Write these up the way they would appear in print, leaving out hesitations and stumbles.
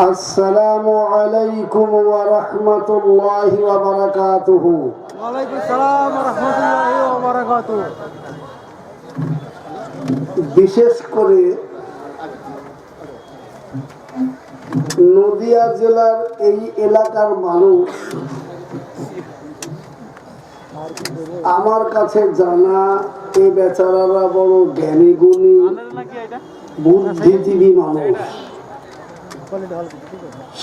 আসসালামু আলাইকুম ওয়া রাহমাতুল্লাহি ওয়া বারাকাতুহু। ওয়া আলাইকুম আসসালাম ওয়া রাহমাতুল্লাহি ওয়া বারাকাতুহু। বিশেষ করে নদিয়া জেলার এই এলাকার মানুষ আমার কাছে জানা এই বেচারারা বড় জ্ঞানী গুণী বুদ্ধিজীবী মানুষ।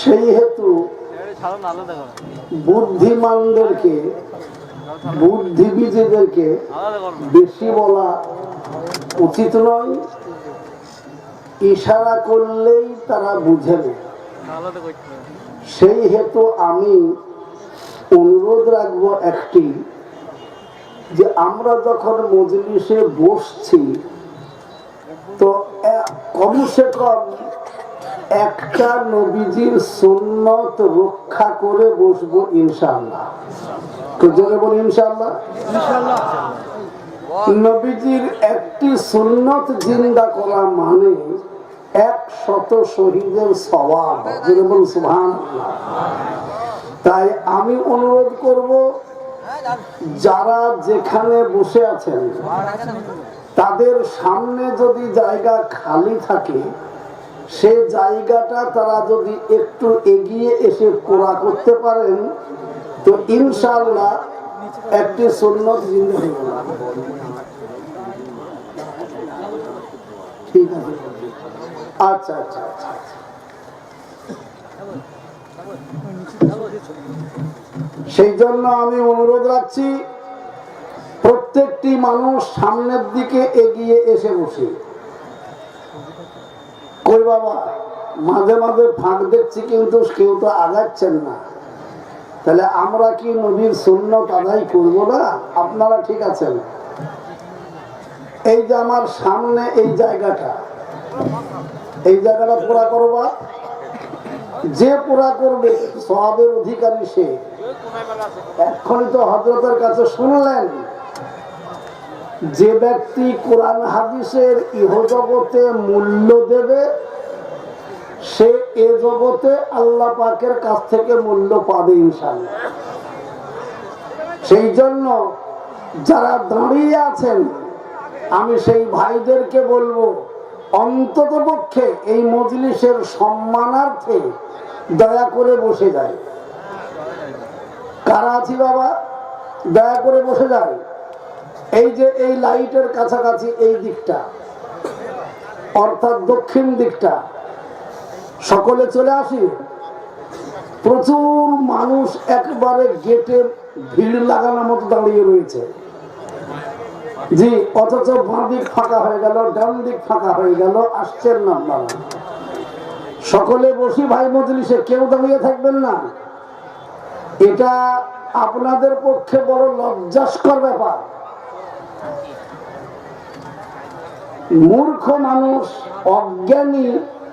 সেই হেতু বুদ্ধিমানদেরকে বুদ্ধিজীবীদেরকে বেশি বলা উচিত নয়। ইশারা করলেই তারা বুঝে না। সেই হেতু আমি অনুরোধ রাখবো একটি, যে আমরা যখন মজলিসে বসছি তো কমসে কম একটা নবীজির সুন্নত রক্ষা করে বসবো ইনশাআল্লাহ। জোরে বলি ইনশাআল্লাহ। নবীজির একটি সুন্নত জিন্দা করা মানে 100 শহীদের সওয়াব। জোরে বলি সুবহানাল্লাহ। তাই আমি অনুরোধ করব, যারা যেখানে বসে আছেন তাদের সামনে যদি জায়গা খালি থাকে, সে জায়গাটা তারা যদি একটু এগিয়ে এসে পুরা করতে পারেন তো ইনশাআল্লাহ একটি সুন্নত জিন্দা হয়ে গেল। ঠিক আছে, আচ্ছা আচ্ছা আচ্ছা। সেই জন্য আমি অনুরোধ রাখছি, প্রত্যেকটি মানুষ সামনের দিকে এগিয়ে এসে বসে। কই বাবা, মাঝে মাঝে ফাঁক দেখছি কিন্তু কেউ তো আগাচ্ছেন না। তাহলে আমরা কি নবীর সুন্নত আদায় করবো না? আপনারা ঠিক আছেন? এই যে আমার সামনে এই জায়গাটা পুরা করবা। যে পুরা করবে সওয়াবের অধিকারী সে। এক্ষুনি তো হযরতের কাছে শুনলেন, যে ব্যক্তি কোরআন হাদিসের ইহজগতে মূল্য দেবে সে এ জগতে আল্লাহ পাকের কাছ থেকে মূল্য পাবে ইনশাআল্লাহ। সেই জন্য যারা দাঁড়িয়ে আছেন আমি সেই ভাইদেরকে বলবো, অন্ততপক্ষে এই মজলিসের সম্মানার্থে দয়া করে বসে যায়। কারা আছি বাবা, দয়া করে বসে যায়। এই যে এই লাইটের কাছাকাছি এই দিকটা, অর্থাৎ দক্ষিণ দিকটা, সকলে চলে আসি। প্রচুর মানুষ একবারে গেটে ভিড় লাগানোর মতো দাঁড়িয়ে রয়েছে। জি, অথচ বাঁ দিক ফাঁকা হয়ে গেল, ডান দিক ফাঁকা হয়ে গেল, আসছেন না আপনারা। সকলে বসি ভাই মজলিসে, কেউ দাঁড়িয়ে থাকবেন না। এটা আপনাদের পক্ষে বড় লজ্জাস্কর ব্যাপার। মূর্খ মানুষ, অজ্ঞানী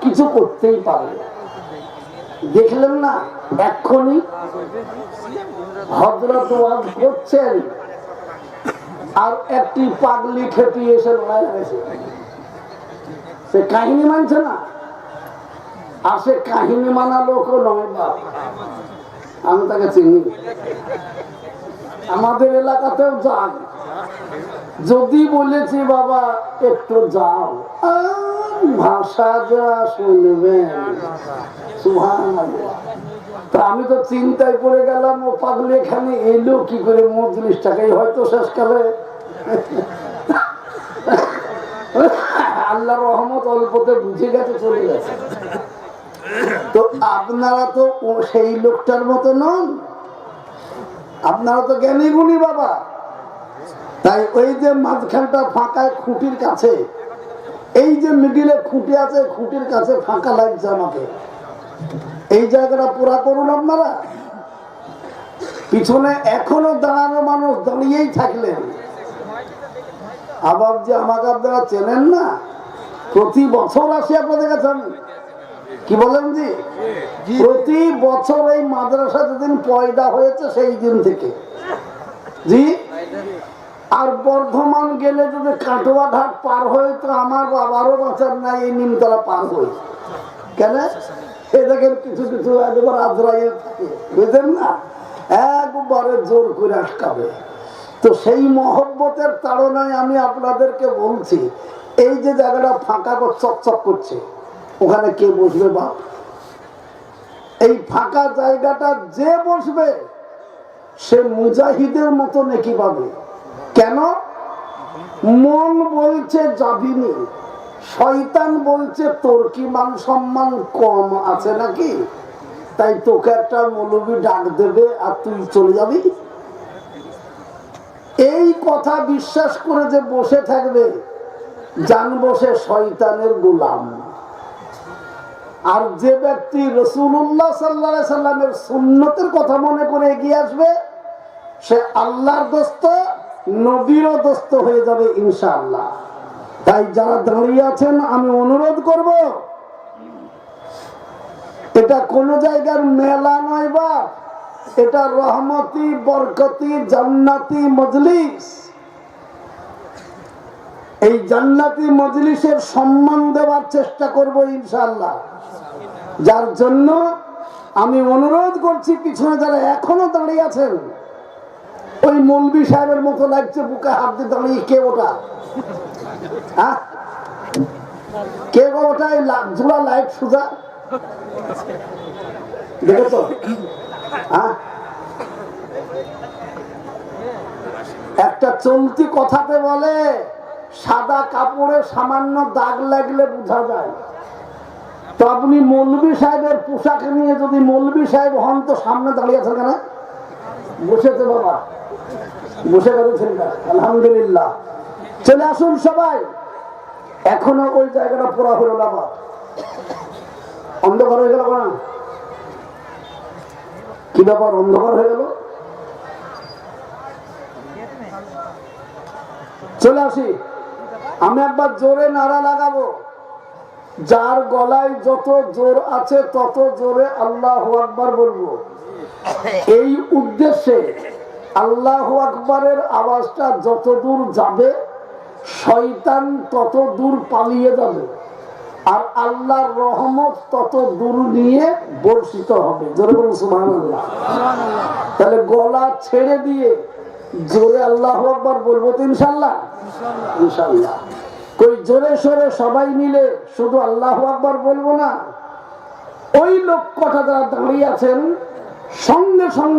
কিছু করতেই পারে। দেখলেন না এক্ষুনি হযরত ওয়াজ করছেন আর একটি পাগলি খেপি এসে লড়াই হয়েছে। সে কাহিনী মানছে না, আর সে কাহিনী মানা লোক নয় বাপ। আমি তাকে চিনি, আমাদের এলাকাতেও যান। যদি বলেছি বাবা একটু যাও, ভাষা যা শুনবেন সুবহানাল্লাহ। তা আমি তো চিন্তায় পড়ে গেলাম, ও পাগলি এখানে এলো কি করে মজলিসটাকে, হয়তো শেষকালে আল্লাহর রহমত অল্পতে বুঝে গেছে, চলে গেছে। তো আপনারা তো সেই লোকটার মতো নন, আপনারা তো জ্ঞানী গুণী বাবা। তাই ওই যে মাঝখানটা ফাঁকায় খুঁটির কাছে, এই যে মিডিলে খুঁটি আছে, খুঁটির কাছে ফাঁকা লাগছে আমাকে, এই জায়গাটা পুরা করুন আপনারা। পিছনে এখনো দাঁড়ানো মানুষ দাঁড়িয়েই থাকলেন। আবার যে আমাকে আপনারা চেনেন না, প্রতি বছর আসি আপনাদের কাছে। কি বলেন জি? প্রতি বছর এই মাদ্রাসা যেদিন পয়দা হয়েছে সেই দিন থেকে। জি, আর বর্ধমান গেলে যদি কাটোয়া ঘাট পার হয়ে তো আমার বাবারও বাঁচার নাই এই নিমতলা পার হয়ে। কেন? এ দেখেন কিছু কিছু একবার আজরাইল থাকে, বুঝলেন না, একবারে জোর করে আটকাবে। তো সেই মহব্বতের তাড়নায় আমি আপনাদেরকে বলছি, এই যে জায়গাটা ফাঁকা চকচক করছে, ওখানে কে বসবে বাপ? এই ফাঁকা জায়গাটা যে বসবে সে মুজাহিদের মতো নেকি পাবে। কেন? মন বলছে যাবিনি, শয়তান বলছে তোর কি মান সম্মান কম আছে নাকি, তাই তোকে একটা মৌলবি ডাক দেবে আর তুই চলে যাবি। এই কথা বিশ্বাস করে যে বসে থাকবে, জানবো সে শয়তানের গোলাম। আর যে ব্যক্তি রাসূলুল্লাহ সাল্লাল্লাহু আলাইহি সাল্লামের সুন্নতের কথা মনে করে এগিয়ে আসবে, সে আল্লাহর দোস্ত, নবীরও দোস্ত হয়ে যাবে ইনশাআল্লাহ। তাই যারা দাঁড়িয়ে আছেন আমি অনুরোধ করব, এটা কোন জায়গার মেলা নয় বা, এটা রহমতি বরকতি জান্নাতি মজলিস। এই জান্নাতি মজলিসের সম্মান দেওয়ার চেষ্টা করব ইনশাআল্লাহ। যার জন্য আমি অনুরোধ করছি, পিছনে যারা এখনো দাঁড়িয়ে আছেন, ওই মৌলবি সাহেবের মতো লাগছে বুকে হাত দিয়ে দাঁড়িয়ে, কে ওটা? হ্যাঁ, কে ওটা? জোড়া লাইট সুজা দেখেছো? হ্যাঁ, একটা চলতি কথাতে বলে, সাদা কাপড়ে সামান্য দাগ লাগলে বোঝা যায়। তো আপনি মৌলবি সাহেবের পোশাক নিয়ে যদি মৌলবি সাহেব হন, তো সামনে দাঁড়িয়ে আছেন কেন? বসেছে বাবা, বসে গেছেন। আলহামদুলিল্লাহ, চলে আসুন সবাই। এখনো ওই জায়গাটা পুরা হলো না, অন্ধকার হয়ে গেল না? কি ব্যাপার, অন্ধকার হয়ে গেল? চলে আসি, আমি একবার জোরে নারা লাগাবো। যার গলায় যত জোর আছে তত জোরে আল্লাহু আকবার বলবো। এই উদ্দেশ্যে আল্লাহু আকবারের আওয়াজটা যত দূর যাবে, শয়তান তত দূর পালিয়ে যাবে, আর আল্লাহর রহমত তত দূর নিয়ে বর্ষিত হবে। জোরে বলুন সুবহানাল্লাহ। তাহলে গলা ছেড়ে দিয়ে জোরে আল্লাহু আকবার বলবো তো ইনশাআল্লাহ। ইনশাআল্লাহ। কই জোরে সোরে সবাই মিলে শুধু আল্লাহু আকবার বলবো না, ওই লোক কটা যারা দাঁড়িয়ে আছেন সঙ্গে সঙ্গে